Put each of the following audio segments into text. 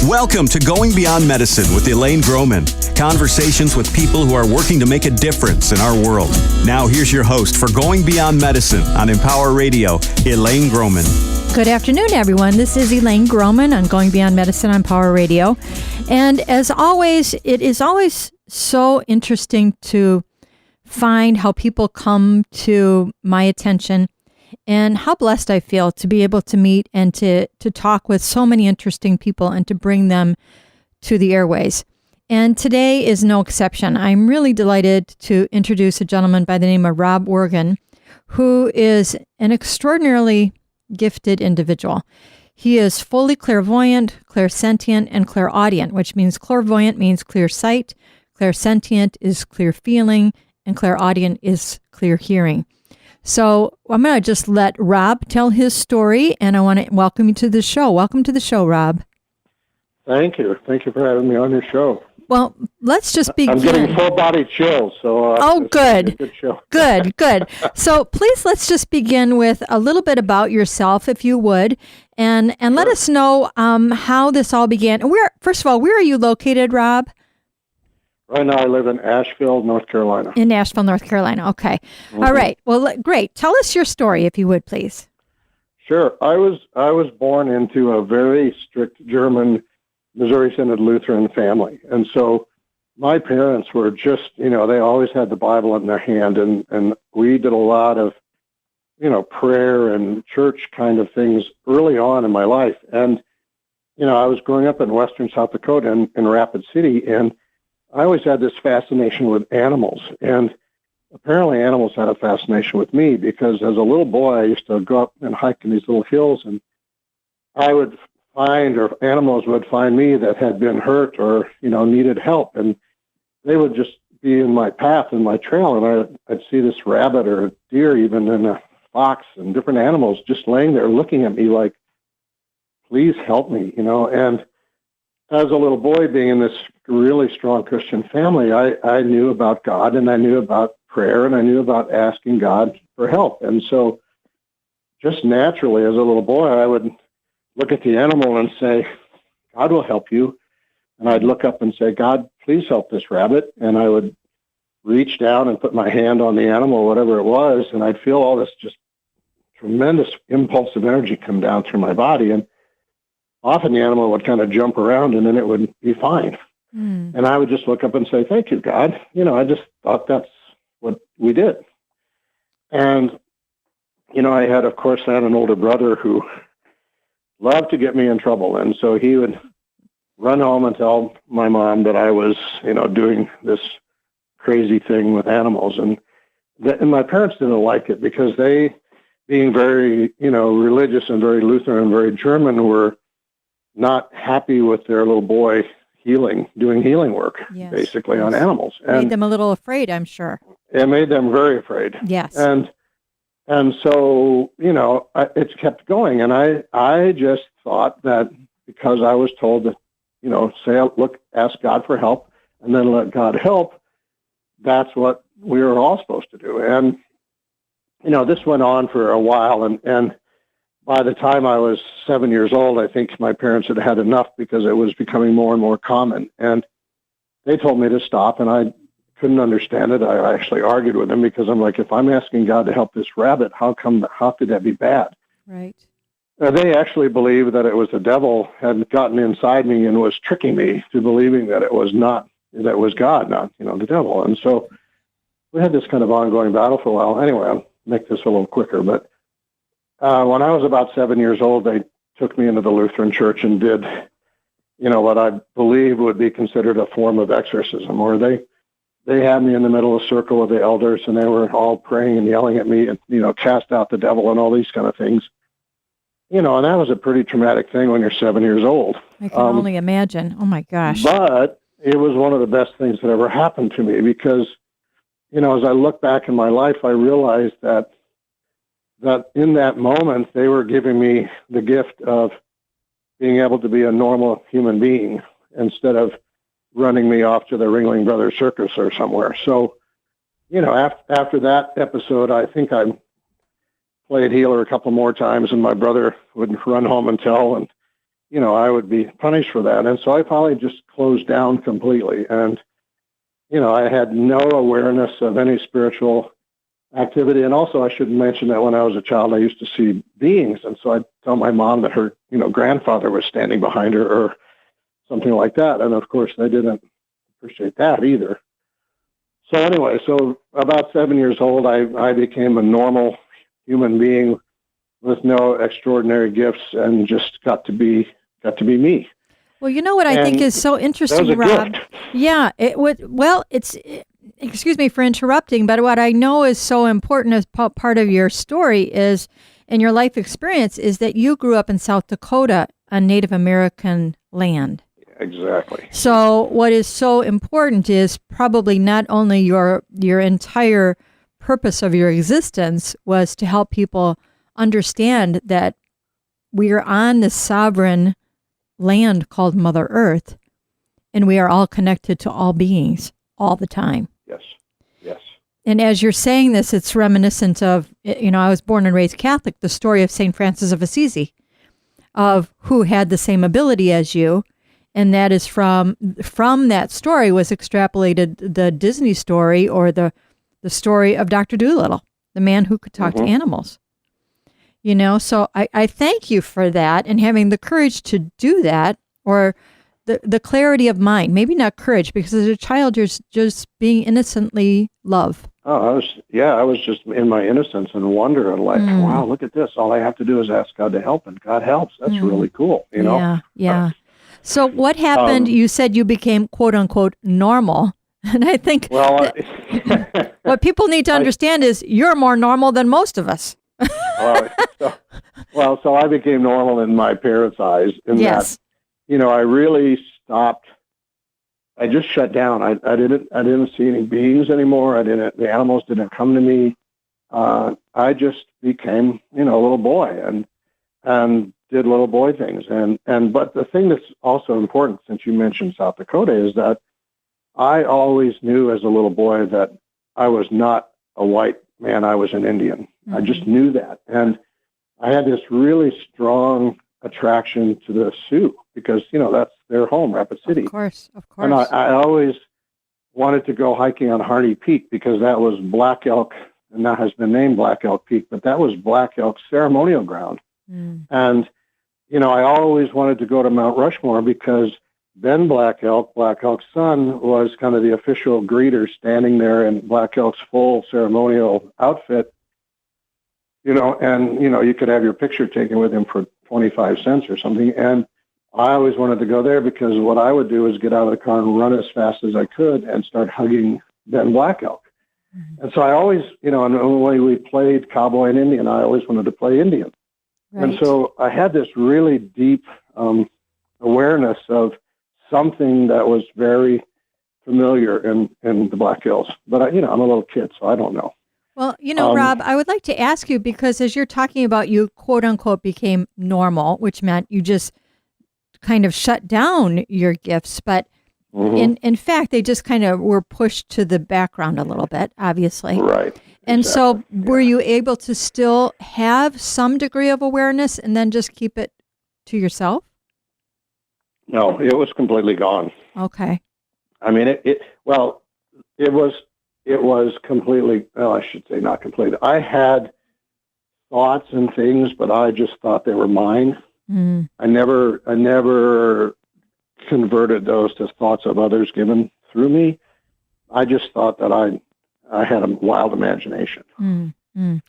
Welcome to Going Beyond Medicine with Elaine Groman. Conversations with people who are working to make a difference in our world. Now here's your host for Going Beyond Medicine on Empower Radio, Elaine Groman. Good afternoon, everyone. This is Elaine Groman on Going Beyond Medicine on Power Radio. And as always, it is always so interesting to find how people come to my attention and how blessed I feel to be able to meet and to talk with so many interesting people and to bring them to the airways. And today is no exception. I'm really delighted to introduce a gentleman by the name of Rob Worgan, who is an extraordinarily gifted individual. He is fully clairvoyant, clairsentient, and clairaudient, which means clairvoyant means clear sight, clairsentient is clear feeling, and clairaudient is clear hearing. So I'm going to just let Rob tell his story, and I want to welcome you to the show. Welcome to the show, Rob. Thank you. Thank you for having me on your show. Well, let's just begin. I'm getting full-body chills, so good. Good show. Good. So please, let's just begin with a little bit about yourself, if you would, and let us know how this all began. And first of all, where are you located, Rob? Right now, I live in Asheville, North Carolina. In Asheville, North Carolina. Okay. Mm-hmm. All right. Well, great. Tell us your story, if you would, please. Sure. I was born into a very strict German Missouri Synod Lutheran family, and so my parents were just, they always had the Bible in their hand, and we did a lot of, prayer and church kind of things early on in my life. And, I was growing up in western South Dakota in Rapid City, and I always had this fascination with animals, and apparently animals had a fascination with me because as a little boy, I used to go up and hike in these little hills, and I would find, or animals would find me that had been hurt or, needed help, and they would just be in my path, in my trail, and I'd see this rabbit or a deer even, and a fox and different animals just laying there looking at me like, please help me, and as a little boy, being in this really strong Christian family, I knew about God, and I knew about prayer, and I knew about asking God for help. And so just naturally, as a little boy, I would look at the animal and say, God will help you. And I'd look up and say, God, please help this rabbit. And I would reach down and put my hand on the animal, whatever it was, and I'd feel all this just tremendous impulse of energy come down through my body. And often the animal would kind of jump around and then it would be fine. Mm. And I would just look up and say, thank you, God. I just thought that's what we did. And, I had, of course, an older brother who loved to get me in trouble. And so he would run home and tell my mom that I was, doing this crazy thing with animals. And my parents didn't like it because they, being very, religious and very Lutheran and very German, were not happy with their little boy doing healing work, yes, basically on animals. And made them a little afraid, I'm sure. It made them very afraid. Yes. And so, it's kept going. And I just thought that because I was told to, ask God for help and then let God help, that's what we were all supposed to do. And, this went on for a while. And by the time I was 7 years old, I think my parents had had enough because it was becoming more and more common. And they told me to stop, and I couldn't understand it. I actually argued with them because I'm like, if I'm asking God to help this rabbit, how could that be bad? Right. They actually believed that it was the devil had gotten inside me and was tricking me to believing that it was God, not, the devil. And so we had this kind of ongoing battle for a while. Anyway, I'll make this a little quicker, but when I was about 7 years old, they took me into the Lutheran Church and did, what I believe would be considered a form of exorcism, where they had me in the middle of a circle of the elders, and they were all praying and yelling at me and, cast out the devil and all these kind of things. And that was a pretty traumatic thing when you're 7 years old. I can only imagine. Oh, my gosh. But it was one of the best things that ever happened to me because, as I look back in my life, I realized that in that moment, they were giving me the gift of being able to be a normal human being instead of running me off to the Ringling Brothers Circus or somewhere. So, after that episode, I think I played healer a couple more times, and my brother would run home and tell, and, I would be punished for that. And so I finally just closed down completely. And, I had no awareness of any spiritual activity. And also, I should mention that when I was a child, I used to see beings. And so I'd tell my mom that her, grandfather was standing behind her or something like that. And of course, they didn't appreciate that either. So anyway, about 7 years old, I became a normal human being with no extraordinary gifts and just got to be me. Well, you know what I think is so interesting, that was a Rob? gift. Yeah, excuse me for interrupting, but what I know is so important as part of your story is, and your life experience, is that you grew up in South Dakota, a Native American land. Exactly. So what is so important is probably not only your entire purpose of your existence was to help people understand that we are on this sovereign land called Mother Earth, and we are all connected to all beings all the time. Yes. And as you're saying this, it's reminiscent of, I was born and raised Catholic, the story of St. Francis of Assisi, of who had the same ability as you. And that is from that story was extrapolated the Disney story, or the story of Dr. Dolittle, the man who could talk to animals. So I thank you for that and having the courage to do that, or the clarity of mind. Maybe not courage, because as a child you're just being innocently love. Oh, I was just in my innocence and wonder and wow, look at this. All I have to do is ask God to help, and God helps. That's really cool, Yeah. So what happened? You said you became quote unquote normal. And I think what people need to understand is you're more normal than most of us. So I became normal in my parents' eyes in yes. that, I really stopped. I just shut down. I didn't see any beings anymore. The animals didn't come to me. I just became, a little boy and did little boy things. But the thing that's also important, since you mentioned South Dakota, is that I always knew as a little boy that I was not a white man. I was an Indian. I just knew that. And I had this really strong attraction to the Sioux because, that's their home, Rapid City. Of course. And I always wanted to go hiking on Harney Peak because that was Black Elk, and that has been named Black Elk Peak, but that was Black Elk's ceremonial ground. And, I always wanted to go to Mount Rushmore because Ben Black Elk's son, was kind of the official greeter standing there in Black Elk's full ceremonial outfit, and, you could have your picture taken with him for 25 cents or something. And I always wanted to go there because what I would do is get out of the car and run as fast as I could and start hugging Ben Black Elk. And so I always, and when we played cowboy and Indian, I always wanted to play Indian. Right. And so I had this really deep awareness of something that was very familiar in the Black Hills. But, I'm a little kid, so I don't know. Well, Rob, I would like to ask you, because as you're talking about, you quote unquote became normal, which meant you just kind of shut down your gifts. But in fact, they just kind of were pushed to the background a little bit, obviously. Right. And exactly. so were you able to still have some degree of awareness and then just keep it to yourself? No, it was completely gone. Okay. I mean, it was completely, well, I should say not completely. I had thoughts and things, but I just thought they were mine. I never converted those to thoughts of others given through me. I just thought that I had a wild imagination. It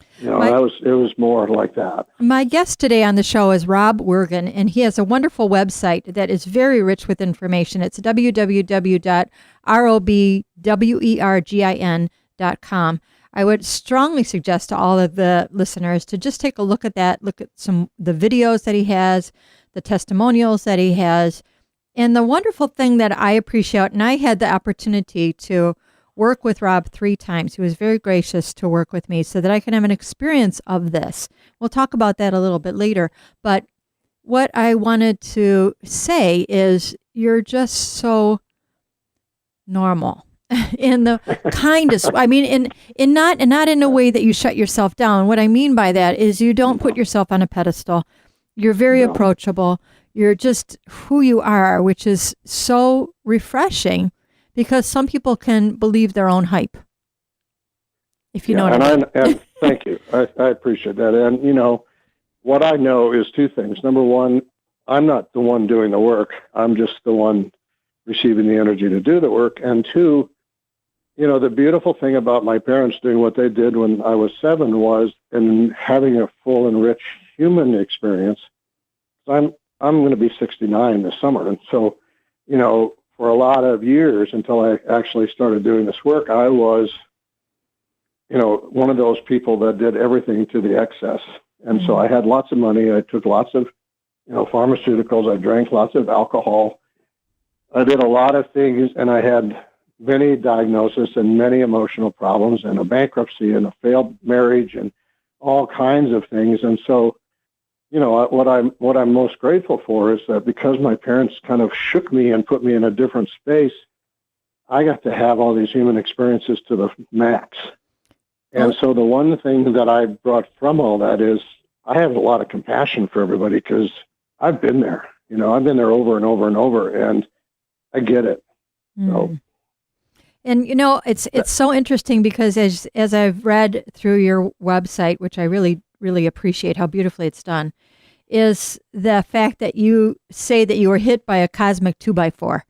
was more like that. My guest today on the show is Rob Wergin, and he has a wonderful website that is very rich with information. It's www.robwergin.com. I would strongly suggest to all of the listeners to just take a look at that, look at the videos that he has, the testimonials that he has. And the wonderful thing that I appreciate, and I had the opportunity to work with Rob 3 times. He was very gracious to work with me so that I can have an experience of this. We'll talk about that a little bit later. But what I wanted to say is you're just so normal in the kindest. I mean, not in a way that you shut yourself down. What I mean by that is you don't put yourself on a pedestal. You're very approachable. You're just who you are, which is so refreshing because some people can believe their own hype. If you know what I mean. And thank you. I appreciate that. And, you know, what I know is two things. Number one, I'm not the one doing the work. I'm just the one receiving the energy to do the work. And two, you know, the beautiful thing about my parents doing what they did when I was 7 was in having a full and rich human experience. I'm going to be 69 this summer. And so, you know, for a lot of years until I actually started doing this work, I was, you know, one of those people that did everything to the excess. And so I had lots of money. I took lots of, you know, pharmaceuticals. I drank lots of alcohol. I did a lot of things, and I had many diagnoses and many emotional problems and a bankruptcy and a failed marriage and all kinds of things. And so, you know, what I'm most grateful for is that because my parents kind of shook me and put me in a different space, I got to have all these human experiences to the max. And so the one thing that I brought from all that is I have a lot of compassion for everybody because I've been there. You know, I've been there over and over and over, and I get it. So. And, you know, it's so interesting because as I've read through your website, which I really, really appreciate how beautifully it's done, is the fact that you say that you were hit by a cosmic 2x4.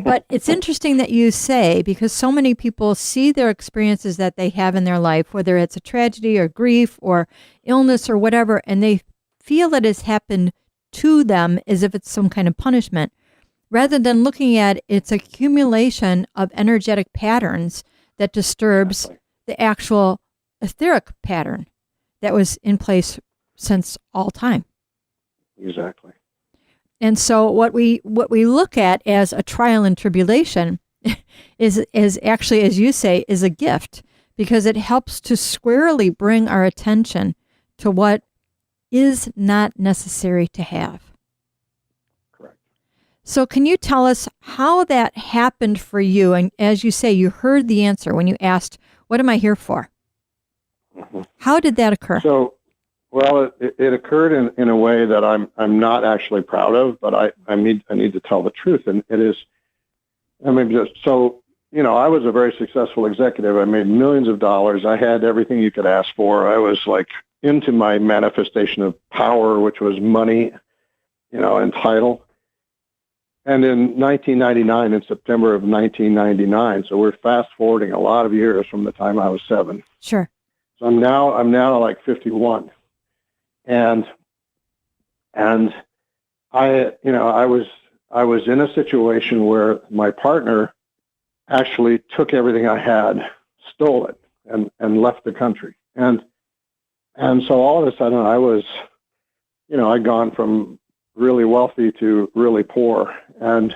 But it's interesting that you say, because so many people see their experiences that they have in their life, whether it's a tragedy or grief or illness or whatever, and they feel it has happened to them as if it's some kind of punishment, rather than looking at its accumulation of energetic patterns that disturbs the actual etheric pattern that was in place since all time. Exactly. And so what we look at as a trial and tribulation is actually, as you say, is a gift, because it helps to squarely bring our attention to what is not necessary to have. Correct. So can you tell us how that happened for you? And as you say, you heard the answer when you asked, what am I here for? Mm-hmm. How did that occur? So, well, it occurred in a way that I'm not actually proud of, but I need to tell the truth. And it is, I mean, just so, you know, I was a very successful executive. I made millions of dollars. I had everything you could ask for. I was like into my manifestation of power, which was money, you know, and title. And in 1999, in September of 1999, so we're fast forwarding a lot of years from the time I was 7. Sure. So I'm now like 51. And I, you know, I was in a situation where my partner actually took everything I had, stole it, and left the country. And so all of a sudden I was, you know, I'd gone from really wealthy to really poor, and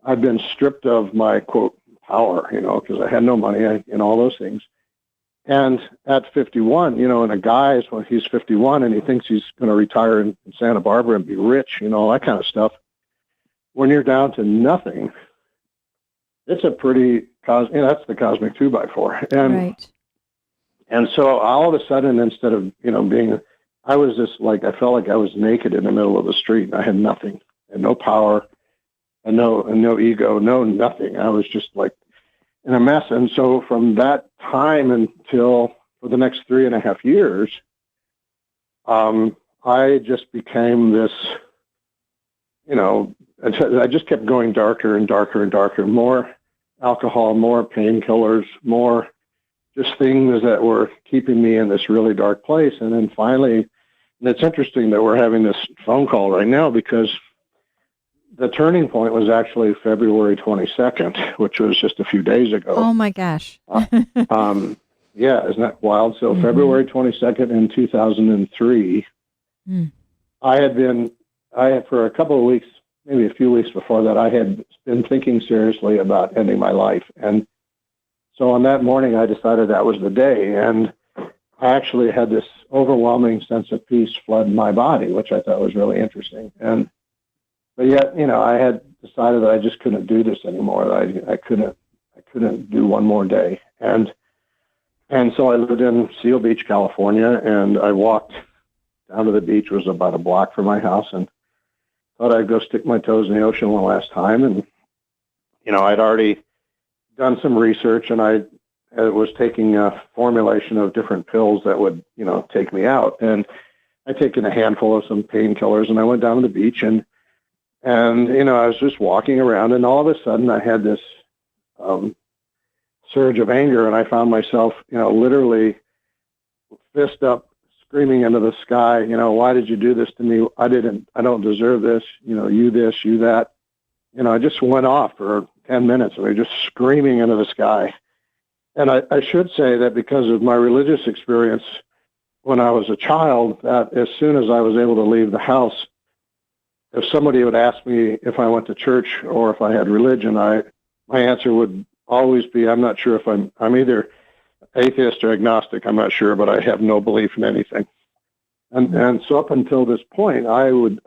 I'd been stripped of my, quote, power, you know, because I had no money and all those things. And at 51, you know, and a guy's, when he's 51 and he thinks he's going to retire in Santa Barbara and be rich, you know, that kind of stuff. When you're down to nothing, it's a pretty, you know, that's the cosmic 2x4. And, right. And so all of a sudden, instead of, you know, I was just like, I felt like I was naked in the middle of the street. I had nothing, and no power, and no ego, no nothing. I was just like in a mess. And so from that time until for the next 3.5 years, I just became this, you know, I just kept going darker and darker and darker, more alcohol, more painkillers, more just things that were keeping me in this really dark place. And then finally, and it's interesting that we're having this phone call right now, because the turning point was actually February 22nd, which was just a few days ago. Oh my gosh. Yeah, isn't that wild? So February 22nd in 2003, I had for a couple of weeks, maybe a few weeks before that, I had been thinking seriously about ending my life. And so on that morning, I decided that was the day. And I actually had this overwhelming sense of peace flood my body, which I thought was really interesting. But yet, you know, I had decided that I just couldn't do this anymore. That I couldn't do one more day. And so I lived in Seal Beach, California, and I walked down to the beach. It was about a block from my house, and thought I'd go stick my toes in the ocean one last time. And, I'd already done some research, and I was taking a formulation of different pills that would, take me out. And I'd taken a handful of some painkillers, and I went down to the beach, and I was just walking around, and all of a sudden I had this surge of anger, and I found myself, literally fist up, screaming into the sky, why did you do this to me? I don't deserve this, you this, you that. I just went off for 10 minutes, and we were just screaming into the sky. And I should say that because of my religious experience when I was a child, that as soon as I was able to leave the house, if somebody would ask me if I went to church or if I had religion, my answer would always be, I'm not sure if I'm either atheist or agnostic, I'm not sure, but I have no belief in anything. And so up until this point, I would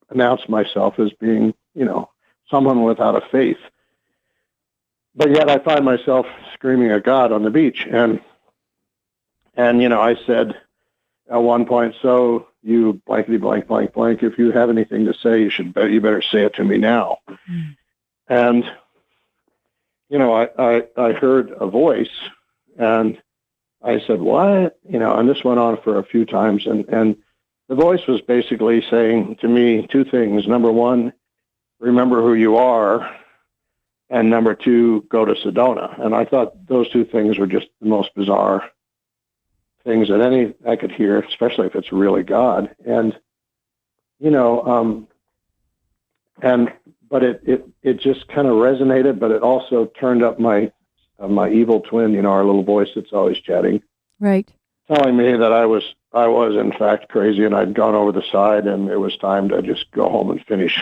announce myself as being, someone without a faith. But yet I find myself screaming at God on the beach. And I said at one point, so you blankety blank, blank, blank, if you have anything to say, you better say it to me now. Mm-hmm. And, I heard a voice, and I said, what? And this went on for a few times. And the voice was basically saying to me two things. Number one, remember who you are. And number two, go to Sedona. And I thought those two things were just the most bizarre things that I could hear, especially if it's really God. And, but it just kind of resonated, but it also turned up my evil twin, our little voice that's always chatting. Right. Telling me that I was in fact crazy, and I'd gone over the side, and it was time to just go home and finish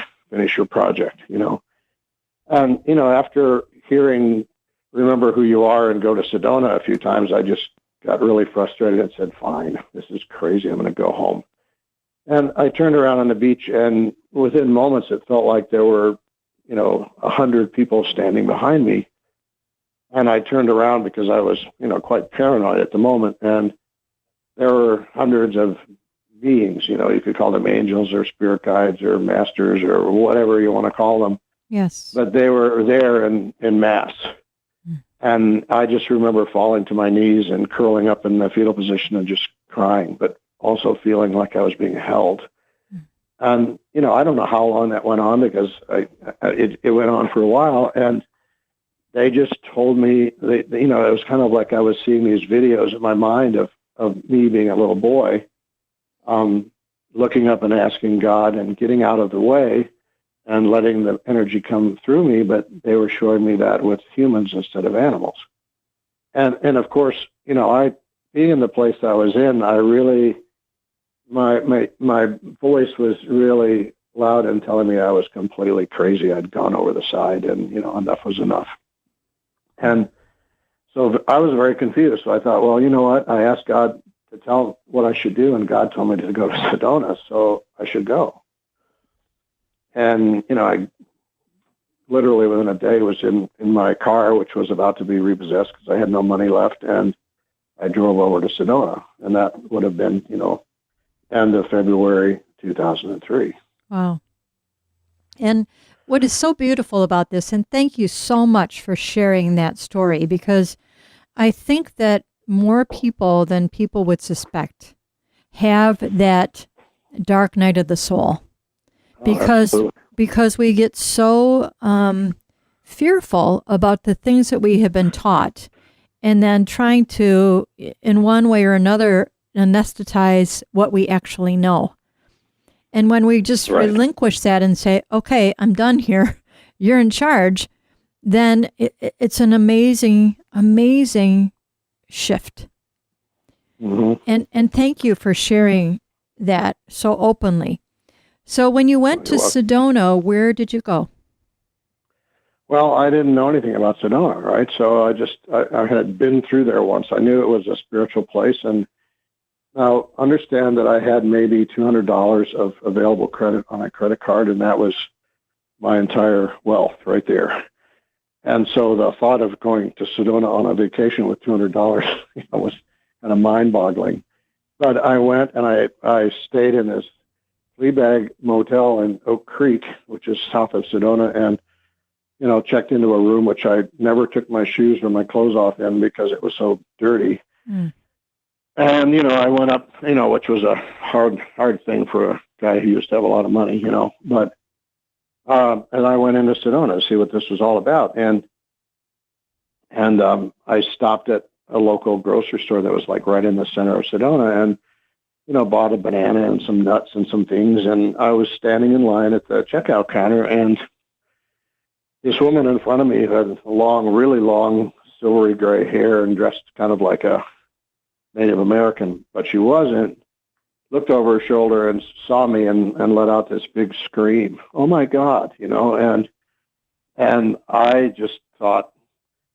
your project, And, after hearing remember who you are and go to Sedona a few times, I just got really frustrated and said, fine, this is crazy. I'm going to go home. And I turned around on the beach, and within moments, it felt like there were, 100 people standing behind me. And I turned around because I was, quite paranoid at the moment. And there were hundreds of beings, you could call them angels or spirit guides or masters or whatever you want to call them. Yes. But they were there in mass. And I just remember falling to my knees and curling up in the fetal position and just crying, but also feeling like I was being held. And, I don't know how long that went on, because it went on for a while. And they just told me, it was kind of like I was seeing these videos in my mind of me being a little boy, looking up and asking God and getting out of the way and letting the energy come through me, but they were showing me that with humans instead of animals. And of course, I, being in the place I was in, I really, my voice was really loud and telling me I was completely crazy. I'd gone over the side, and, enough was enough. And so I was very confused. So I thought, well, you know what? I asked God to tell what I should do, and God told me to go to Sedona, so I should go. And, I literally within a day was in my car, which was about to be repossessed because I had no money left. And I drove over to Sedona, and that would have been, end of February 2003. Wow. And what is so beautiful about this, and thank you so much for sharing that story, because I think that more people than people would suspect have that dark night of the soul. Because we get so fearful about the things that we have been taught, and then trying to, in one way or another, anesthetize what we actually know. And when we just relinquish that and say, okay, I'm done here, you're in charge, then it's an amazing, amazing shift. Mm-hmm. And thank you for sharing that so openly. So when you went to Sedona, where did you go? Well, I didn't know anything about Sedona, right? So I had been through there once. I knew it was a spiritual place. And now understand that I had maybe $200 of available credit on a credit card, and that was my entire wealth right there. And so the thought of going to Sedona on a vacation with $200 was kind of mind-boggling. But I went, and I stayed in this Fleabag Motel in Oak Creek, which is south of Sedona, and checked into a room which I never took my shoes or my clothes off in because it was so dirty. Mm. And I went up, which was a hard thing for a guy who used to have a lot of money, but and I went into Sedona to see what this was all about, and I stopped at a local grocery store that was like right in the center of Sedona, and bought a banana and some nuts and some things, and I was standing in line at the checkout counter, and this woman in front of me had long, really long, silvery gray hair and dressed kind of like a Native American, but she wasn't, looked over her shoulder and saw me and let out this big scream. Oh my God, and I just thought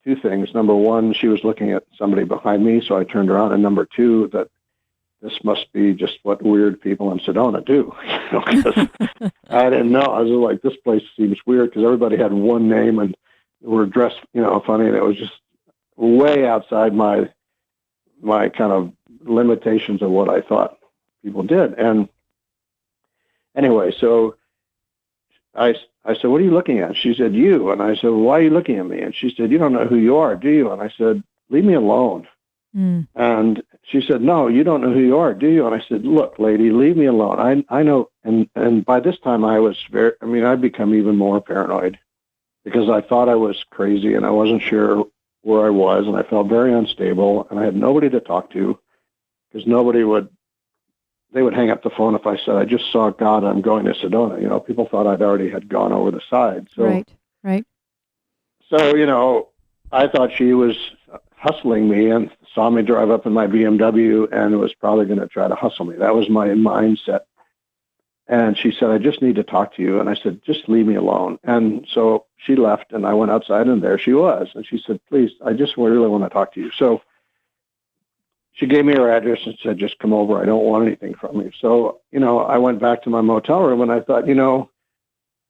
two things. Number one, she was looking at somebody behind me, so I turned around, and number two, that this must be just what weird people in Sedona do, because I didn't know. I was like, this place seems weird because everybody had one name and were dressed, funny, and it was just way outside my kind of limitations of what I thought people did. And anyway, so I said, what are you looking at? She said, you. And I said, well, why are you looking at me? And she said, you don't know who you are, do you? And I said, leave me alone. Mm. And she said, no, you don't know who you are, do you? And I said, look, lady, leave me alone. I know. And by this time I'd become even more paranoid because I thought I was crazy and I wasn't sure where I was, and I felt very unstable, and I had nobody to talk to because they would hang up the phone if I said, I just saw God, I'm going to Sedona. People thought I'd already had gone over the side. So, right. So, I thought she was hustling me and saw me drive up in my BMW and was probably going to try to hustle me. That was my mindset. And she said, I just need to talk to you. And I said, just leave me alone. And so she left, and I went outside, and there she was. And she said, please, I just really want to talk to you. So she gave me her address and said, just come over. I don't want anything from you. So, I went back to my motel room, and I thought,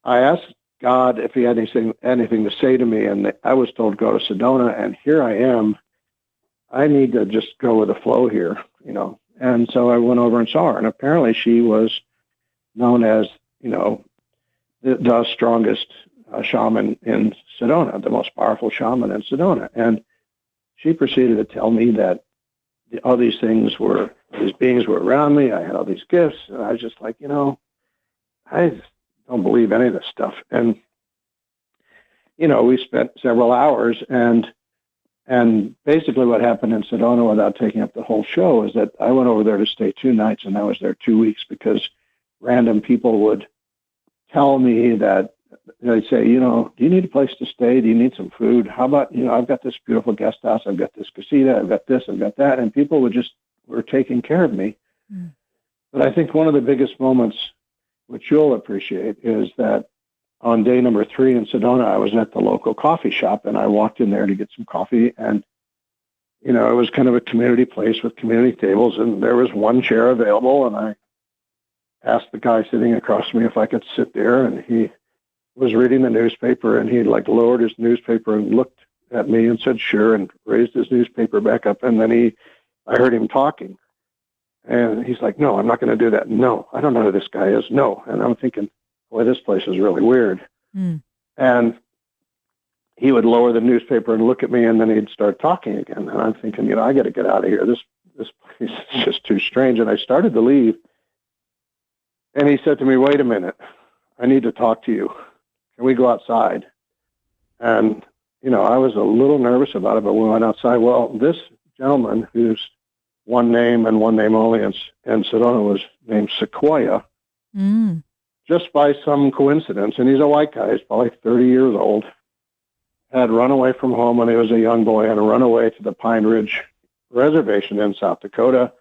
I asked God if he had anything to say to me, and I was told go to Sedona, and here I am. I need to just go with the flow here, And so I went over and saw her, and apparently she was known as, the strongest shaman in Sedona, the most powerful shaman in Sedona. And she proceeded to tell me that all these beings were around me. I had all these gifts. And I was just like, I don't believe any of this stuff. And, we spent several hours, and basically what happened in Sedona, without taking up the whole show, is that I went over there to stay 2 nights, and I was there 2 weeks because random people would tell me that they'd say, do you need a place to stay? Do you need some food? How about, I've got this beautiful guest house. I've got this casita. I've got this. I've got that. And people were taking care of me. Mm. But I think one of the biggest moments, which you'll appreciate, is that on day number 3 in Sedona, I was at the local coffee shop, and I walked in there to get some coffee. And, it was kind of a community place with community tables, and there was one chair available, and I asked the guy sitting across from me if I could sit there, and he was reading the newspaper, and he lowered his newspaper and looked at me and said, sure, and raised his newspaper back up. And then I heard him talking, and he's like, no, I'm not going to do that. No, I don't know who this guy is. No. And I'm thinking, boy, this place is really weird. Mm. And he would lower the newspaper and look at me, and then he'd start talking again. And I'm thinking, I got to get out of here. This place is just too strange. And I started to leave. And he said to me, wait a minute, I need to talk to you. Can we go outside? And, I was a little nervous about it, but we went outside. Well, this gentleman, who's one name and one name only in Sedona, was named Sequoia, just by some coincidence. And he's a white guy. He's probably 30 years old, had run away from home when he was a young boy and run away to the Pine Ridge Reservation in South Dakota,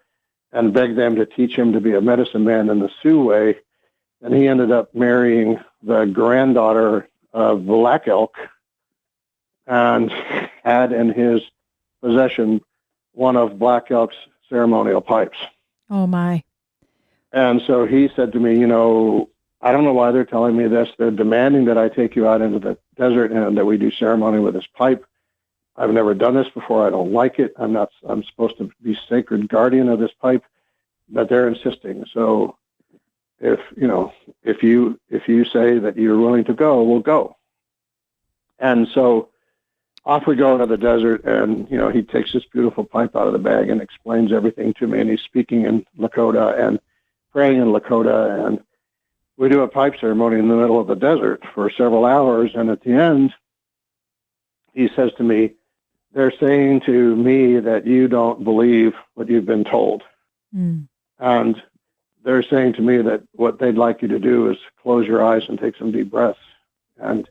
and begged them to teach him to be a medicine man in the Sioux way. And he ended up marrying the granddaughter of Black Elk and had in his possession one of Black Elk's ceremonial pipes. Oh, my. And so he said to me, I don't know why they're telling me this. They're demanding that I take you out into the desert and that we do ceremony with this pipe. I've never done this before. I don't like it. I'm supposed to be sacred guardian of this pipe, but they're insisting. So if you say that you're willing to go, we'll go. And so off we go into the desert, and he takes this beautiful pipe out of the bag and explains everything to me, and he's speaking in Lakota and praying in Lakota, and we do a pipe ceremony in the middle of the desert for several hours, and at the end, he says to me, "They're saying to me that you don't believe what you've been told. And they're saying to me that what they'd like you to do is close your eyes and take some deep breaths and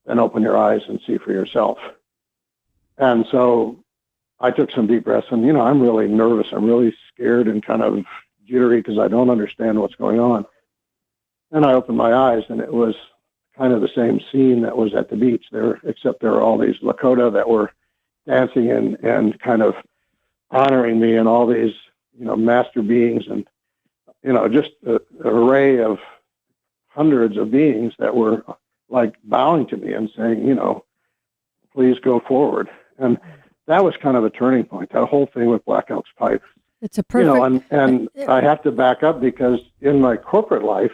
then open your eyes and see for yourself." And so I took some deep breaths, and, I'm really nervous. I'm really scared and kind of jittery because I don't understand what's going on. And I opened my eyes, and it was kind of the same scene that was at the beach there, except there were all these Lakota that were dancing and kind of honoring me, and all these, master beings, and, just an array of hundreds of beings that were like bowing to me and saying, please go forward. And that was kind of a turning point, that whole thing with Black Elk's pipe. It's a perfect... and I have to back up, because in my corporate life,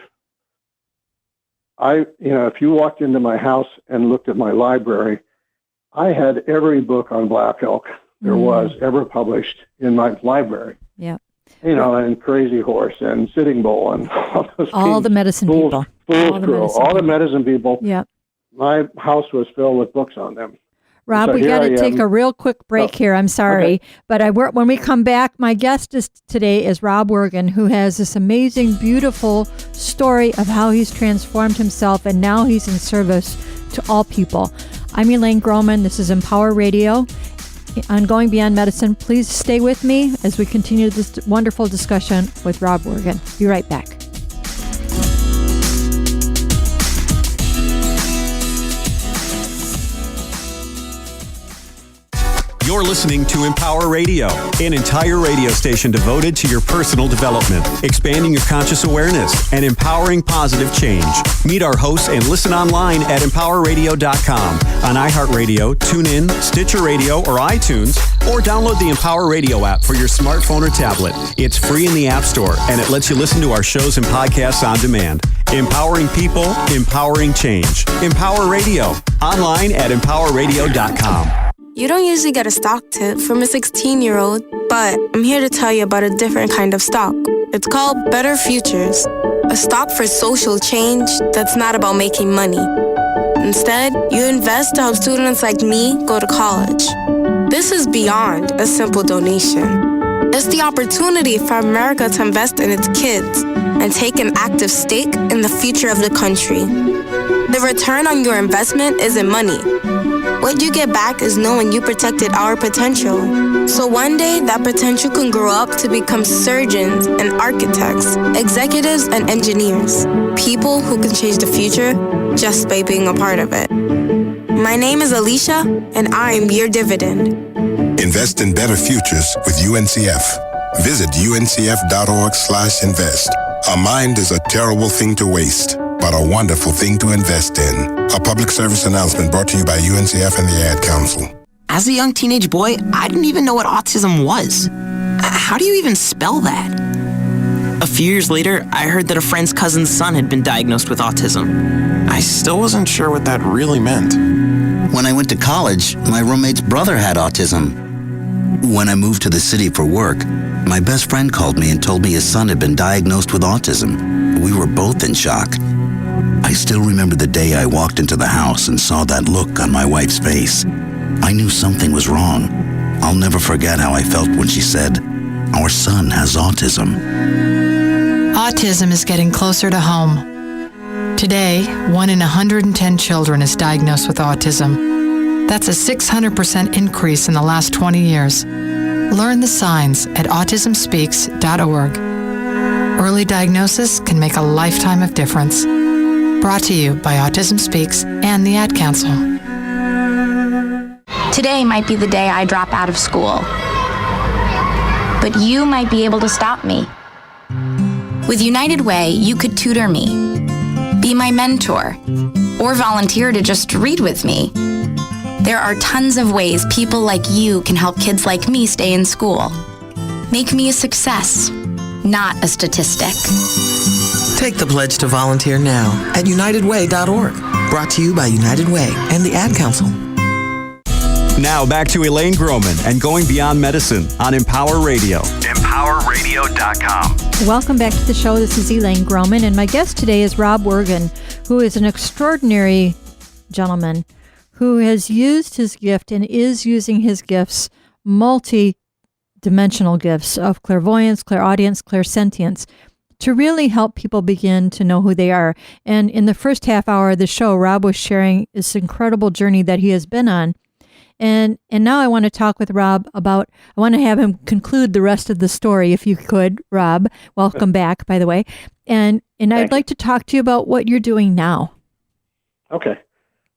if you walked into my house and looked at my library, I had every book on Black Elk there was ever published in my library. Yeah. And Crazy Horse and Sitting Bull and all the medicine people. All the medicine people. Yeah. My house was filled with books on them. Rob, so we got to take a real quick break here. I'm sorry. Okay. But when we come back, my guest today is Rob Wergen, who has this amazing, beautiful story of how he's transformed himself, and now he's in service to all people. I'm Elaine Groman. This is Empower Radio on Going Beyond Medicine. Please stay with me as we continue this wonderful discussion with Rob Wergen. Be right back. You're listening to Empower Radio, an entire radio station devoted to your personal development, expanding your conscious awareness, and empowering positive change. Meet our hosts and listen online at empowerradio.com, on iHeartRadio, TuneIn, Stitcher Radio, or iTunes, or download the Empower Radio app for your smartphone or tablet. It's free in the App Store, and it lets you listen to our shows and podcasts on demand. Empowering people, empowering change. Empower Radio, online at empowerradio.com. You don't usually get a stock tip from a 16-year-old, but I'm here to tell you about a different kind of stock. It's called Better Futures, a stock for social change that's not about making money. Instead, you invest to help students like me go to college. This is beyond a simple donation. It's the opportunity for America to invest in its kids and take an active stake in the future of the country. The return on your investment isn't money. What you get back is knowing you protected our potential. So one day, that potential can grow up to become surgeons and architects, executives and engineers, people who can change the future just by being a part of it. My name is Alicia, and I'm your dividend. Invest in better futures with UNCF. Visit uncf.org/invest. A mind is a terrible thing to waste, but a wonderful thing to invest in. A public service announcement brought to you by UNCF and the Ad Council. As a young teenage boy, I didn't even know what autism was. How do you even spell that? A few years later, I heard that a friend's cousin's son had been diagnosed with autism. I still wasn't sure what that really meant. When I went to college, my roommate's brother had autism. When I moved to the city for work, my best friend called me and told me his son had been diagnosed with autism. We were both in shock. I still remember the day I walked into the house and saw that look on my wife's face. I knew something was wrong. I'll never forget how I felt when she said, "Our son has autism." Autism is getting closer to home. Today, 1 in 110 children is diagnosed with autism. That's a 600% increase in the last 20 years. Learn the signs at autismspeaks.org. Early diagnosis can make a lifetime of difference. Brought to you by Autism Speaks and the Ad Council. Today might be the day I drop out of school. But you might be able to stop me. With United Way, you could tutor me, be my mentor, or volunteer to just read with me. There are tons of ways people like you can help kids like me stay in school. Make me a success, not a statistic. Take the pledge to volunteer now at UnitedWay.org. Brought to you by United Way and the Ad Council. Now back to Elaine Groman and Going Beyond Medicine on Empower Radio. EmpowerRadio.com. Welcome back to the show. This is Elaine Groman, and my guest today is Rob Wergen, who is an extraordinary gentleman who has used his gift and is using his gifts, multi-dimensional gifts of clairvoyance, clairaudience, clairsentience, to really help people begin to know who they are. And in the first half hour of the show, Rob was sharing this incredible journey that he has been on. And now I want to talk with Rob I want to have him conclude the rest of the story, if you could, Rob. Welcome back, by the way. And I'd like to talk to you about what you're doing now. Okay.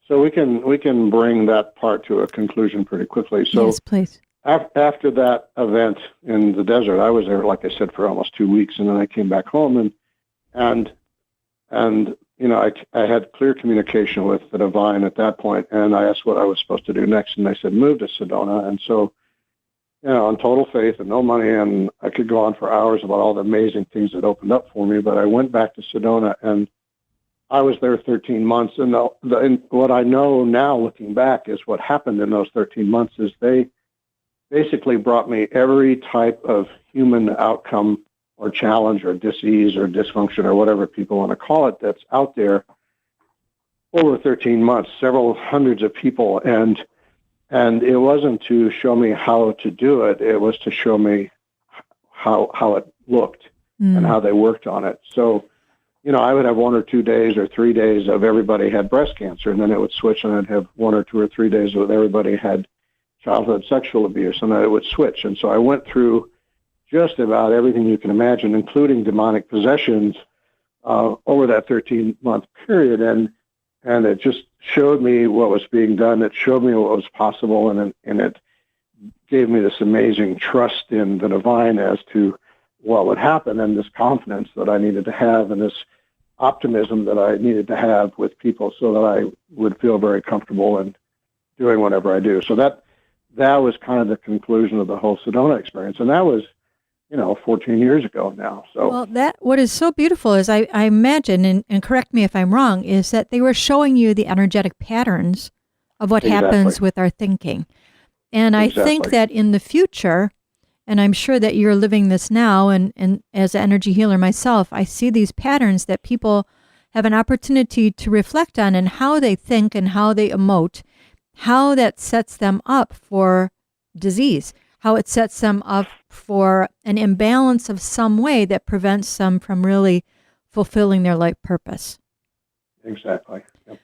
So we can bring that part to a conclusion pretty quickly. So yes, please. After that event in the desert, I was there, like I said, for almost 2 weeks, and then I came back home, and you know, I had clear communication with the divine at that point, and I asked what I was supposed to do next, and they said, move to Sedona. And so, you know, on total faith and no money, and I could go on for hours about all the amazing things that opened up for me, but I went back to Sedona, and I was there 13 months, and what I know now, looking back, is what happened in those 13 months is they basically brought me every type of human outcome or challenge or disease or dysfunction or whatever people want to call it that's out there over 13 months, several hundreds of people. And it wasn't to show me how to do it. It was to show me how it looked and how they worked on it. So, you know, I would have 1 or 2 days or 3 days of everybody had breast cancer, and then it would switch, and I'd have 1 or 2 or 3 days with everybody had childhood sexual abuse, and then it would switch. And so I went through just about everything you can imagine, including demonic possessions, over that 13-month period. And it just showed me what was being done. It showed me what was possible, and it gave me this amazing trust in the divine as to what would happen, and this confidence that I needed to have, and this optimism that I needed to have with people so that I would feel very comfortable in doing whatever I do. So that was kind of the conclusion of the whole Sedona experience. And that was, 14 years ago now. So, well, what is so beautiful is I imagine, and correct me if I'm wrong, is that they were showing you the energetic patterns of what happens with our thinking. And I think that in the future, and I'm sure that you're living this now, and as an energy healer myself, I see these patterns that people have an opportunity to reflect on, and how they think and how they emote, how that sets them up for disease, how it sets them up for an imbalance of some way that prevents them from really fulfilling their life purpose. Exactly. Yep.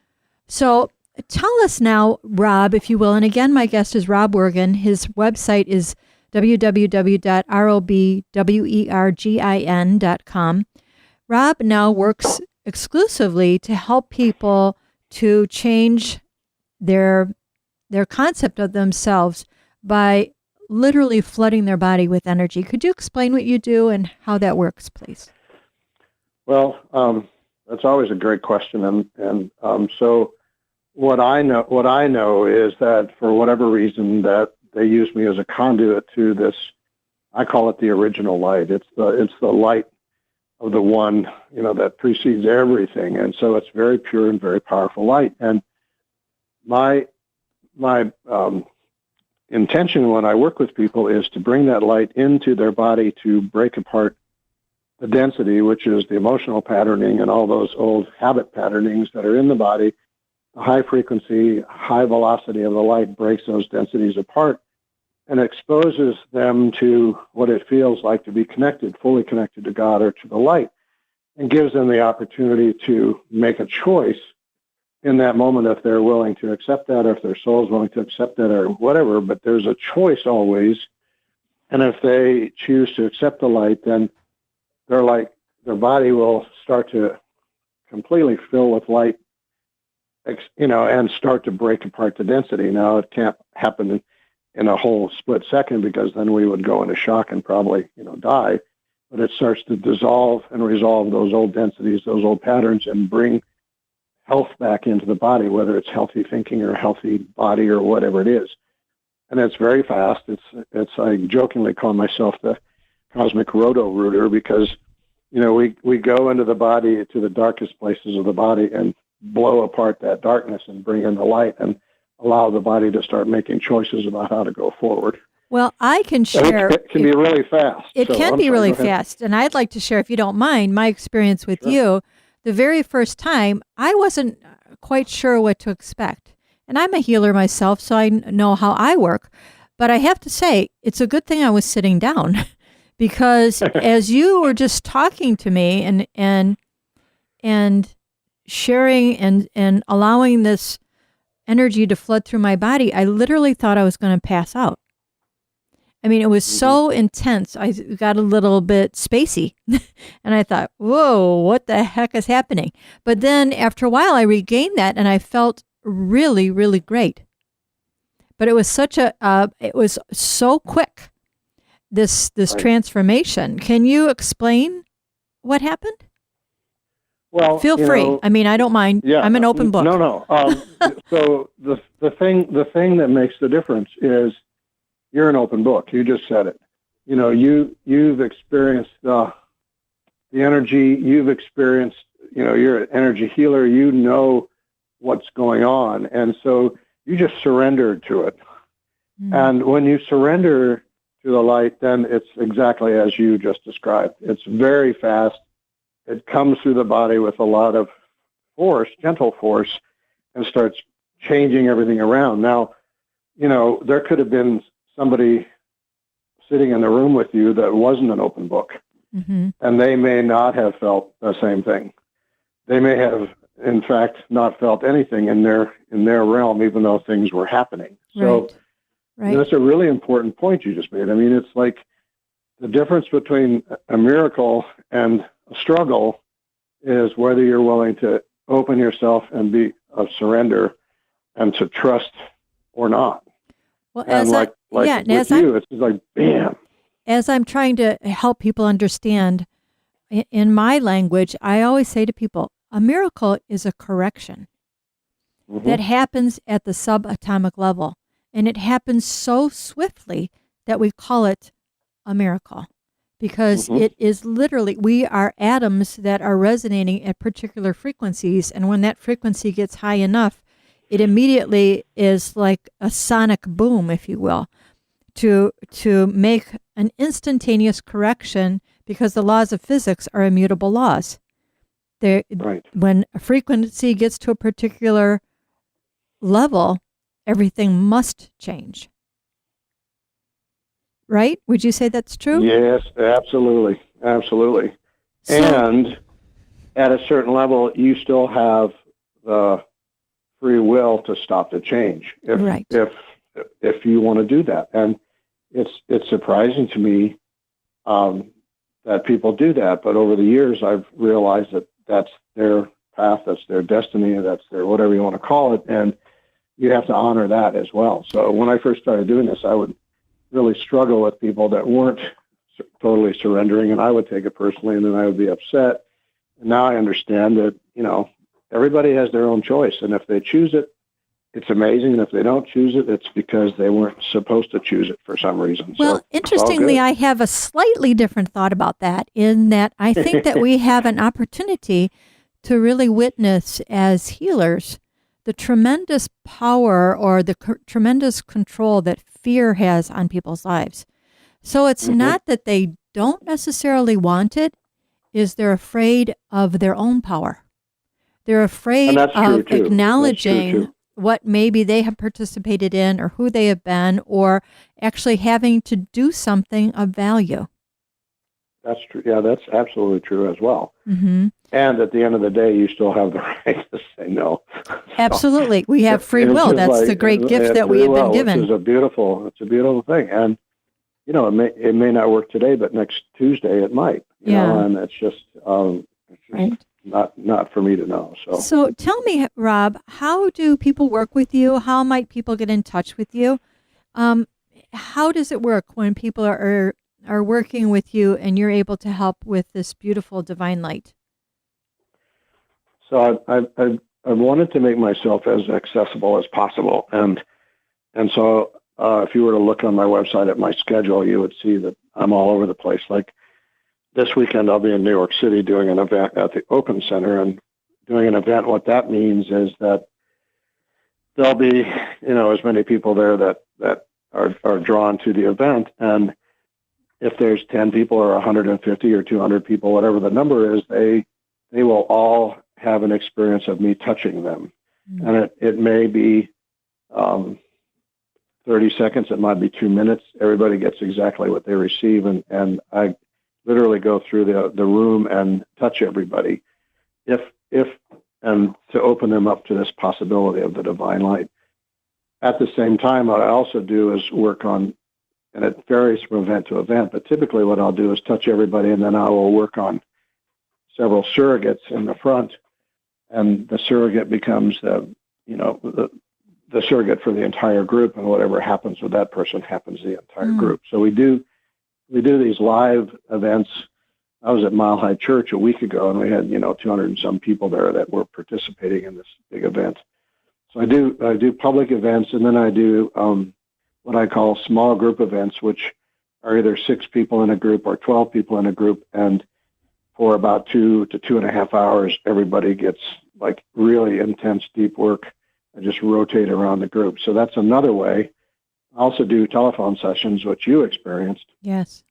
So tell us now, Rob, if you will, and again, my guest is Rob Wergen. His website is www.robwergin.com. Rob now works exclusively to help people to change their concept of themselves by literally flooding their body with energy. Could you explain what you do and how that works, please? Well, that's always a great question, and so what I know is that for whatever reason that they use me as a conduit to this, I call it the original light. It's the light of the one, that precedes everything, and so it's very pure and very powerful light. And my intention when I work with people is to bring that light into their body to break apart the density, which is the emotional patterning and all those old habit patternings that are in the body. The high frequency, high velocity of the light breaks those densities apart and exposes them to what it feels like to be connected, fully connected to God or to the light, and gives them the opportunity to make a choice in that moment if they're willing to accept that, or if their soul is willing to accept that, or whatever. But there's a choice always. And if they choose to accept the light, then their body will start to completely fill with light, and start to break apart the density. Now, it can't happen in a whole split second, because then we would go into shock and probably, die. But it starts to dissolve and resolve those old densities, those old patterns, and bring health back into the body, whether it's healthy thinking or healthy body or whatever it is. And it's very fast. It's I jokingly call myself the cosmic roto-rooter, because we go into the body, to the darkest places of the body, and blow apart that darkness and bring in the light and allow the body to start making choices about how to go forward. Well, I can share. It can be really fast. It can be really fast. And I'd like to share, if you don't mind, my experience with you. The very first time, I wasn't quite sure what to expect. And I'm a healer myself, so I know how I work. But I have to say, it's a good thing I was sitting down because as you were just talking to me and sharing and allowing this energy to flood through my body, I literally thought I was going to pass out. I mean, it was so intense. I got a little bit spacey. And I thought, whoa, what the heck is happening? But then after a while, I regained that and I felt really, really great. But it was it was so quick, this transformation. Can you explain what happened? Well, feel free. I mean, I don't mind. Yeah, I'm an open book. No. So the thing that makes the difference is you're an open book. You just said it. You've experienced the energy. You've experienced. You're an energy healer. You know what's going on, and so you just surrendered to it. And when you surrender to the light, then it's exactly as you just described. It's very fast. It comes through the body with a lot of force, gentle force, and starts changing everything around. Now, there could have been somebody sitting in the room with you that wasn't an open book, and they may not have felt the same thing. They may have, in fact, not felt anything in their realm, even though things were happening. So that's a really important point you just made. I mean, it's like the difference between a miracle and a struggle is whether you're willing to open yourself and be of surrender and to trust or not. Well, and it's like, bam. As I'm trying to help people understand, in my language, I always say to people, a miracle is a correction that happens at the subatomic level. And it happens so swiftly that we call it a miracle. Because it is literally, we are atoms that are resonating at particular frequencies. And when that frequency gets high enough, it immediately is like a sonic boom, if you will, to make an instantaneous correction, because the laws of physics are immutable laws. When a frequency gets to a particular level, everything must change. Right? Would you say that's true? Yes, absolutely. Absolutely. So, and at a certain level, you still have the free will to stop the change if you want to do that. And it's surprising to me that people do that. But over the years, I've realized that that's their path, that's their destiny, that's their whatever you want to call it. And you have to honor that as well. So when I first started doing this, I would really struggle with people that weren't totally surrendering, and I would take it personally, and then I would be upset. And now I understand that, everybody has their own choice, and if they choose it, it's amazing, and if they don't choose it, it's because they weren't supposed to choose it for some reason. Well, so, interestingly, I have a slightly different thought about that, in that I think that we have an opportunity to really witness as healers the tremendous power or the tremendous control that fear has on people's lives. So it's not that they don't necessarily want it, is they're afraid of their own power. They're afraid of acknowledging what maybe they have participated in or who they have been, or actually having to do something of value. That's true. Yeah, that's absolutely true as well. And at the end of the day, you still have the right to say no. Absolutely. We have free will. That's the great gift that we have been given. It's a beautiful thing. And, it may not work today, but next Tuesday it might. You know, and it's just, not for me to know. So tell me, Rob, how do people work with you? How might people get in touch with you? How does it work when people are working with you and you're able to help with this beautiful divine light? So I wanted to make myself as accessible as possible, and so if you were to look on my website at my schedule, you would see that I'm all over the place. Like this weekend I'll be in New York City doing an event at the Open Center, and doing an event. What that means is that there'll be, as many people there that are drawn to the event. And if there's 10 people or 150 or 200 people, whatever the number is, they will all have an experience of me touching them. Mm-hmm. And it may be 30 seconds, it might be 2 minutes. Everybody gets exactly what they receive. And I literally go through the room and touch everybody and to open them up to this possibility of the divine light. At the same time, what I also do is work on, and it varies from event to event, but typically what I'll do is touch everybody, and then I will work on several surrogates in the front, and the surrogate becomes the surrogate for the entire group, and whatever happens with that person happens to the entire group. So we do these live events. I was at Mile High Church a week ago, and we had 200 and some people there that were participating in this big event. So I do public events, and then I do what I call small group events, which are either 6 people in a group or 12 people in a group, and for about 2 to 2.5 hours, everybody gets like really intense, deep work. I just rotate around the group. So that's another way. I also do telephone sessions, which you experienced. Yes.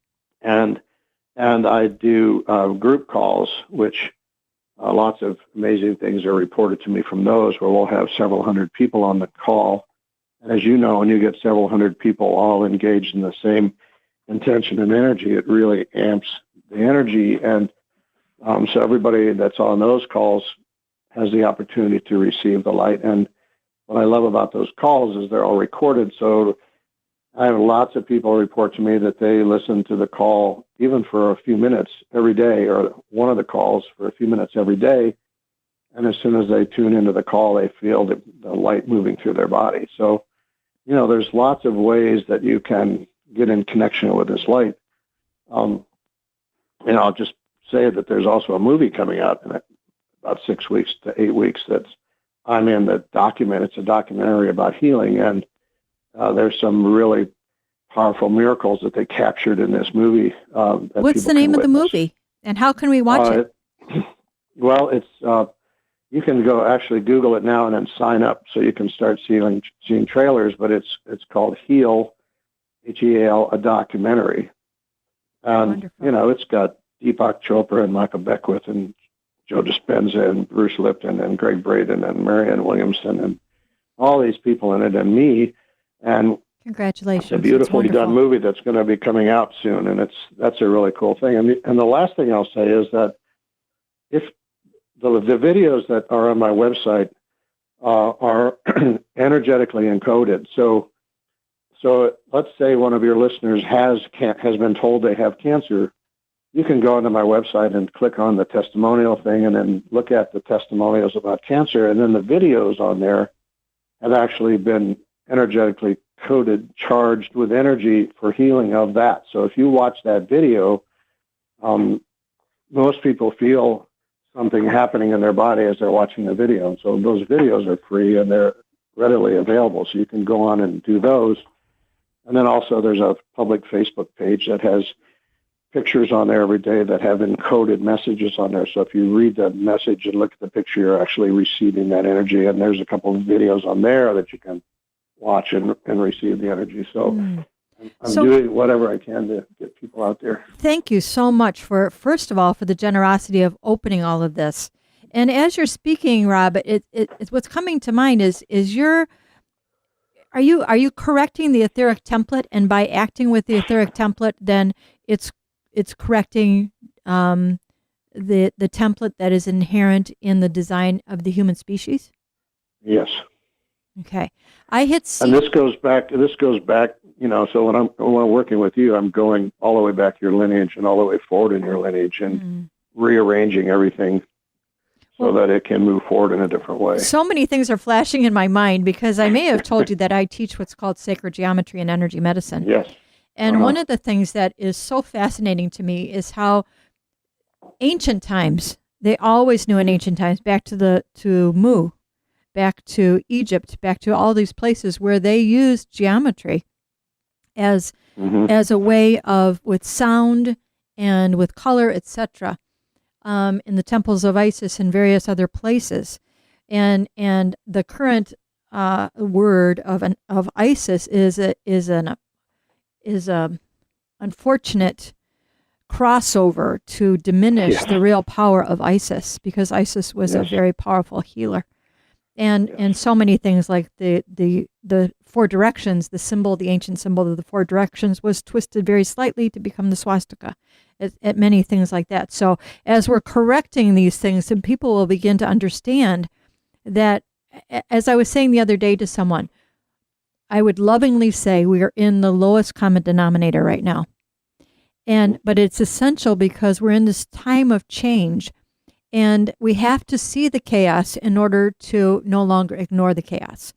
And I do group calls, which lots of amazing things are reported to me from those, where we'll have several hundred people on the call. And as you know, when you get several hundred people all engaged in the same intention and energy, it really amps the energy. And so everybody that's on those calls has the opportunity to receive the light. And what I love about those calls is they're all recorded. So I have lots of people report to me that they listen to the call even for a few minutes every day, or one of the calls for a few minutes every day. And as soon as they tune into the call, they feel the light moving through their body. So, there's lots of ways that you can get in connection with this light. I'll just say that there's also a movie coming out in about 6 weeks to 8 weeks that I'm in the document. It's a documentary about healing, and there's some really powerful miracles that they captured in this movie. What's the name of the movie, and how can we watch it? Well, it's you can go actually Google it now and then sign up so you can start seeing trailers. But it's called Heal, H-E-A-L, a documentary. And it's got Deepak Chopra and Michael Beckwith and Joe Dispenza and Bruce Lipton and Greg Braden and Marianne Williamson and all these people in it, and me. And congratulations! It's a beautifully done movie that's going to be coming out soon, and that's a really cool thing. And the last thing I'll say is that if the videos that are on my website are energetically encoded, so let's say one of your listeners has been told they have cancer, you can go onto my website and click on the testimonial thing, and then look at the testimonials about cancer, and then the videos on there have actually been energetically coded, charged with energy for healing of that. So if you watch that video, most people feel something happening in their body as they're watching the video. And so those videos are free and they're readily available. So you can go on and do those. And then also there's a public Facebook page that has pictures on there every day that have encoded messages on there. So if you read the message and look at the picture, you're actually receiving that energy. And there's a couple of videos on there that you can watch and receive the energy. So I'm doing whatever I can to get people out there. Thank you so much first of all, for the generosity of opening all of this. And as you're speaking, Rob, it's what's coming to mind is are you correcting the etheric template, and by acting with the etheric template, then it's correcting the template that is inherent in the design of the human species? Yes. Okay. I hit C. And this goes back, so when I'm working with you, I'm going all the way back your lineage and all the way forward in your lineage and rearranging everything so that it can move forward in a different way. So many things are flashing in my mind, because I may have told you that I teach what's called sacred geometry and energy medicine. Yes. And one of the things that is so fascinating to me is how ancient times, they always knew in ancient times, back to Mu, back to Egypt, back to all these places where they used geometry as a way of, with sound and with color, etc., in the temples of Isis and various other places. And the current word of ISIS is a unfortunate crossover to diminish the real power of Isis, because Isis was a very powerful healer. And so many things like the four directions, the ancient symbol of the four directions was twisted very slightly to become the swastika, at many things like that. So as we're correcting these things, then people will begin to understand that, as I was saying the other day to someone, I would lovingly say we are in the lowest common denominator right now. But it's essential because we're in this time of change, and we have to see the chaos in order to no longer ignore the chaos.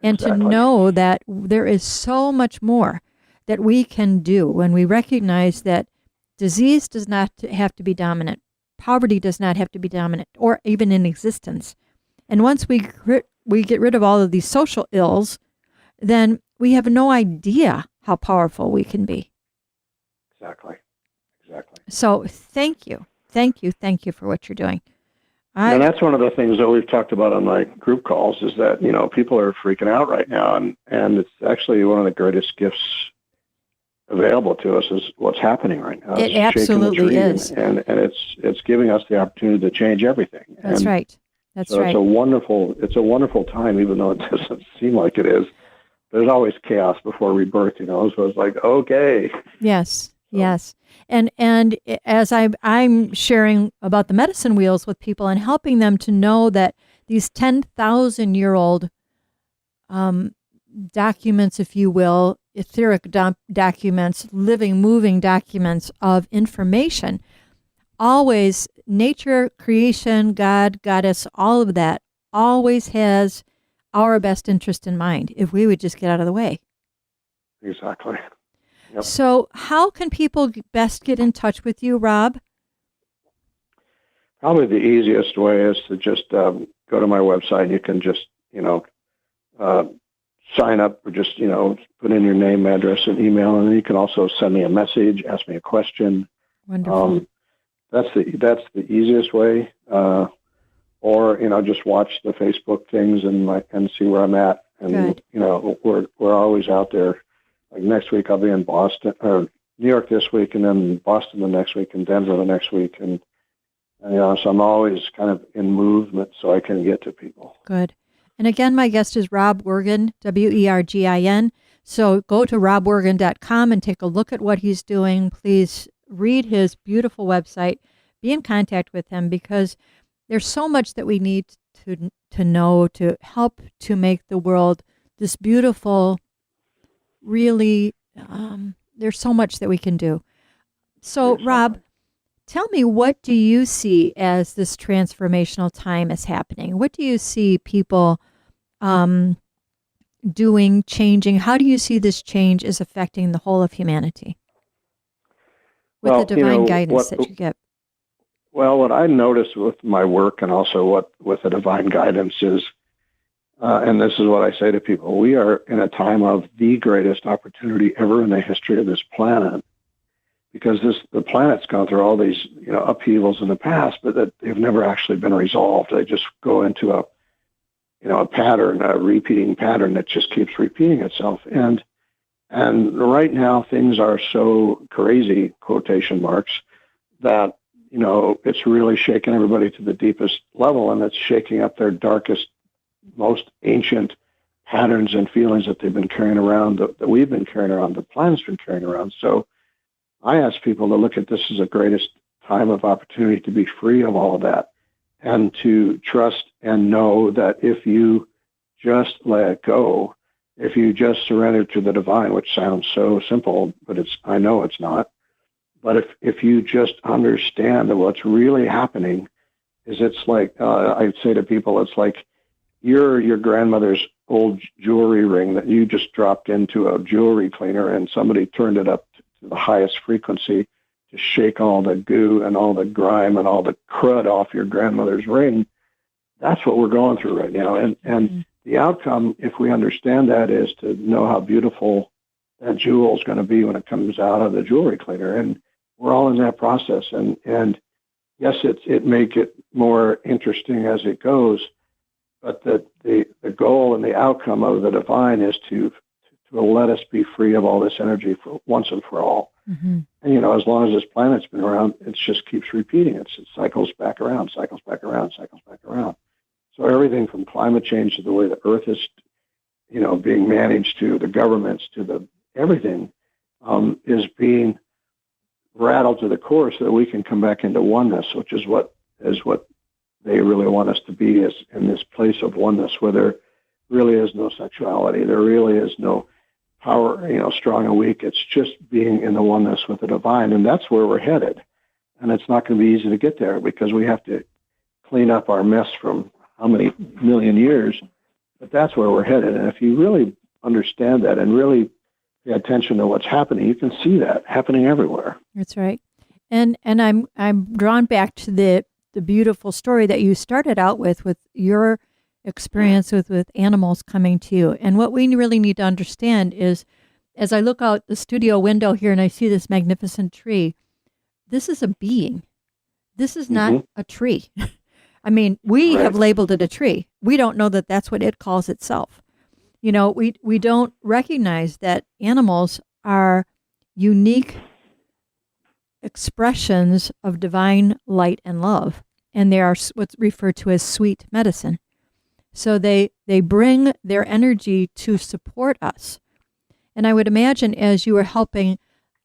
And to know that there is so much more that we can do when we recognize that disease does not have to be dominant, poverty does not have to be dominant, or even in existence. And once we get rid of all of these social ills, then we have no idea how powerful we can be. Exactly. So thank you for what you're doing. And that's one of the things that we've talked about on my group calls, is that, people are freaking out right now, and it's actually one of the greatest gifts available to us is what's happening right now. It absolutely is. And it's giving us the opportunity to change everything. That's right. That's right. It's a wonderful time, even though it doesn't seem like it is. There's always chaos before rebirth, so it's like, okay. Yes. Yes. And as I'm sharing about the medicine wheels with people and helping them to know that these 10,000-year-old documents, if you will, etheric documents, living, moving documents of information, always nature, creation, God, goddess, all of that always has our best interest in mind if we would just get out of the way. Exactly. Yep. So how can people best get in touch with you, Rob? Probably the easiest way is to just go to my website. You can just, sign up or just, put in your name, address, and email, and then you can also send me a message, ask me a question. Wonderful. That's the easiest way. Or, just watch the Facebook things and see where I'm at. And, Good. We're always out there. Like next week, I'll be in Boston, or New York this week, and then Boston the next week, and Denver the next week. And so I'm always kind of in movement so I can get to people. Good. And again, my guest is Rob Wergin, Wergin. So go to robwergin.com and take a look at what he's doing. Please read his beautiful website. Be in contact with him, because there's so much that we need to know to help to make the world this beautiful, really, there's so much that we can do. So, Rob, tell me, what do you see as this transformational time is happening? What do you see people doing, changing? How do you see this change is affecting the whole of humanity with the divine guidance that you get? Well, what I notice with my work, and also with the divine guidance, is and this is what I say to people, we are in a time of the greatest opportunity ever in the history of this planet, because the planet's gone through all these upheavals in the past, but that they've never actually been resolved. They just go into a pattern, a repeating pattern that just keeps repeating itself. And right now things are so crazy, quotation marks, that it's really shaking everybody to the deepest level, and it's shaking up their darkest, most ancient patterns and feelings that they've been carrying around, that we've been carrying around, the planet's been carrying around. So I ask people to look at this as the greatest time of opportunity to be free of all of that, and to trust and know that if you just let it go, if you just surrender to the divine, which sounds so simple, but I know it's not. But if you just understand that what's really happening is, it's like, I say to people, it's like your grandmother's old jewelry ring that you just dropped into a jewelry cleaner, and somebody turned it up to the highest frequency to shake all the goo and all the grime and all the crud off your grandmother's ring. That's what we're going through right now. And the outcome, if we understand that, is to know how beautiful that jewel is going to be when it comes out of the jewelry cleaner. And we're all in that process. And yes, it make it more interesting as it goes, but the goal and the outcome of the divine is to let us be free of all this energy for once and for all. Mm-hmm. And, as long as this planet's been around, it just keeps repeating. It cycles back around, cycles back around, cycles back around. So everything from climate change to the way the Earth is, being managed, to the governments, to everything is being rattled to the core so that we can come back into oneness, which is what they really want us to be, is in this place of oneness where there really is no sexuality. There really is no power, strong and weak. It's just being in the oneness with the divine. And that's where we're headed. And it's not going to be easy to get there because we have to clean up our mess from how many million years. But that's where we're headed. And if you really understand that and really pay attention to what's happening, you can see that happening everywhere. That's right. And I'm drawn back to the beautiful story that you started out with your experience with animals coming to you. And what we really need to understand is, as I look out the studio window here and I see this magnificent tree, this is a being. This is not a tree. I mean, we have labeled it a tree. We don't know that that's what it calls itself. We don't recognize that animals are unique expressions of divine light and love, and they are what's referred to as sweet medicine. So they bring their energy to support us. And I would imagine as you were helping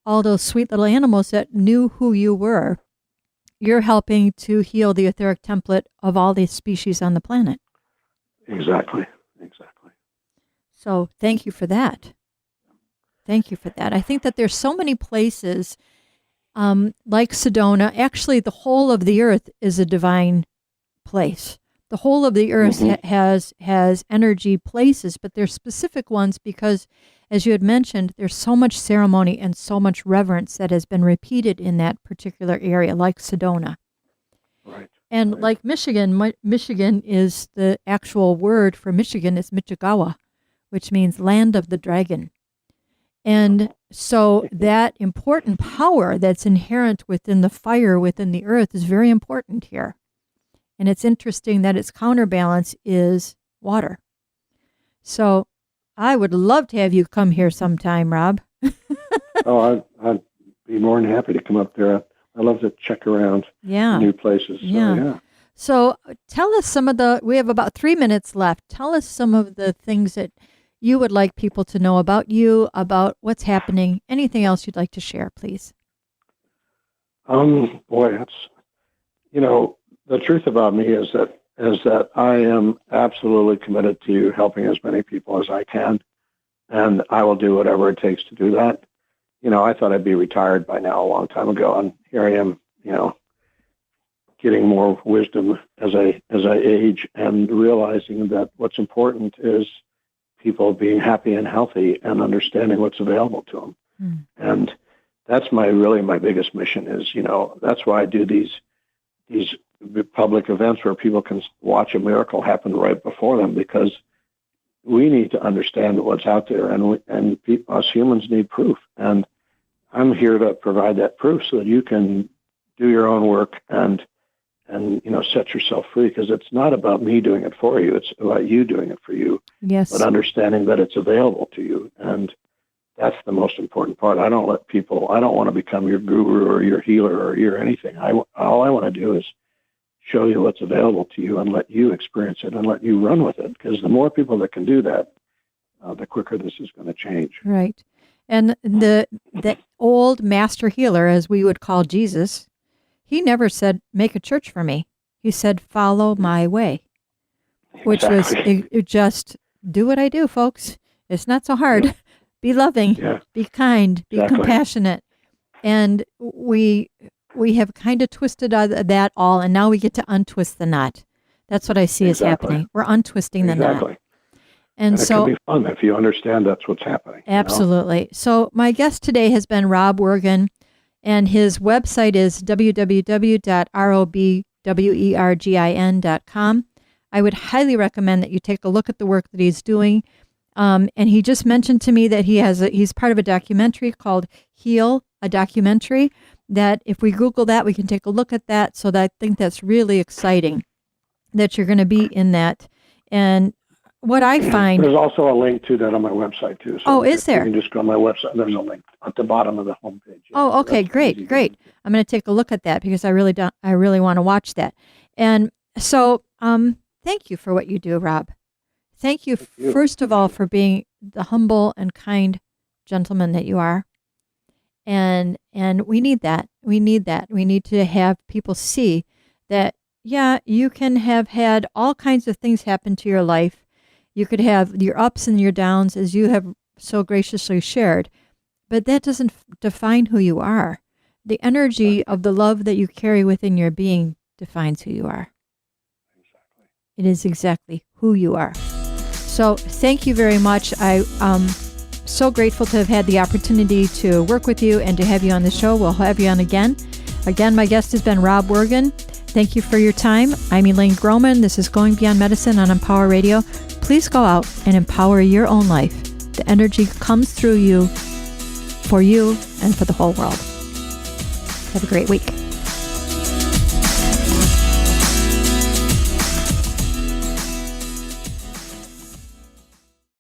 all those sweet little animals that knew who you were, you're helping to heal the etheric template of all these species on the planet. Exactly. So thank you for that. Thank you for that. I think that there's so many places like Sedona. Actually, the whole of the earth is a divine place. The whole of the earth has energy places, but there's specific ones because, as you had mentioned, there's so much ceremony and so much reverence that has been repeated in that particular area, like Sedona. Right. And like Michigan, Michigan is the actual word for Michigan is Michigawa, which means land of the dragon. And so that important power that's inherent within the fire within the earth is very important here. And it's interesting that its counterbalance is water. So I would love to have you come here sometime, Rob. I'd be more than happy to come up there. I love to check around new places. So, yeah. So tell us we have about 3 minutes left. Tell us some of the things that you would like people to know about you, about what's happening, anything else you'd like to share, please. That's, the truth about me is that I am absolutely committed to helping as many people as I can, and I will do whatever it takes to do that. I thought I'd be retired by now a long time ago, and here I am, getting more wisdom as I age and realizing that what's important is people being happy and healthy and understanding what's available to them. Mm. And that's my biggest mission is, that's why I do these public events where people can watch a miracle happen right before them, because we need to understand what's out there, and us humans need proof. And I'm here to provide that proof so that you can do your own work and set yourself free, because it's not about me doing it for you. It's about you doing it for you. Yes. But understanding that it's available to you. And that's the most important part. I don't want to become your guru or your healer or your anything. All I want to do is show you what's available to you and let you experience it and let you run with it. Because the more people that can do that, the quicker this is going to change. Right. And the old master healer, as we would call Jesus, he never said, make a church for me. He said, follow my way, which was just do what I do, folks. It's not so hard. Yeah. Be loving, be kind, be compassionate. And we have kind of twisted that all, and now we get to untwist the knot. That's what I see is happening. We're untwisting the knot. And so it can be fun if you understand that's what's happening. Absolutely. So my guest today has been Rob Wergin, and his website is www.robwergin.com. I would highly recommend that you take a look at the work that he's doing. And he just mentioned to me that he's part of a documentary called Heal, a documentary that if we Google that, we can take a look at that. So that I think that's really exciting that you're going to be in that. And what I find... There's also a link to that on my website, too. So is there? You can just go on my website. There's a link at the bottom of the homepage. Yeah. Oh, okay, great. I'm going to take a look at that because I really want to watch that. And so thank you for what you do, Rob. Thank you, first of all, for being the humble and kind gentleman that you are. And we need that. We need that. We need to have people see that, yeah, you can have had all kinds of things happen to your life. You could have your ups and your downs, as you have so graciously shared, but that doesn't define who you are. The energy of the love that you carry within your being defines who you are. Exactly. It is exactly who you are. So thank you very much. I'm so grateful to have had the opportunity to work with you and to have you on the show. We'll have you on again. Again, my guest has been Rob Wergen. Thank you for your time. I'm Elaine Groman. This is Going Beyond Medicine on Empower Radio. Please go out and empower your own life. The energy comes through you, for you, and for the whole world. Have a great week.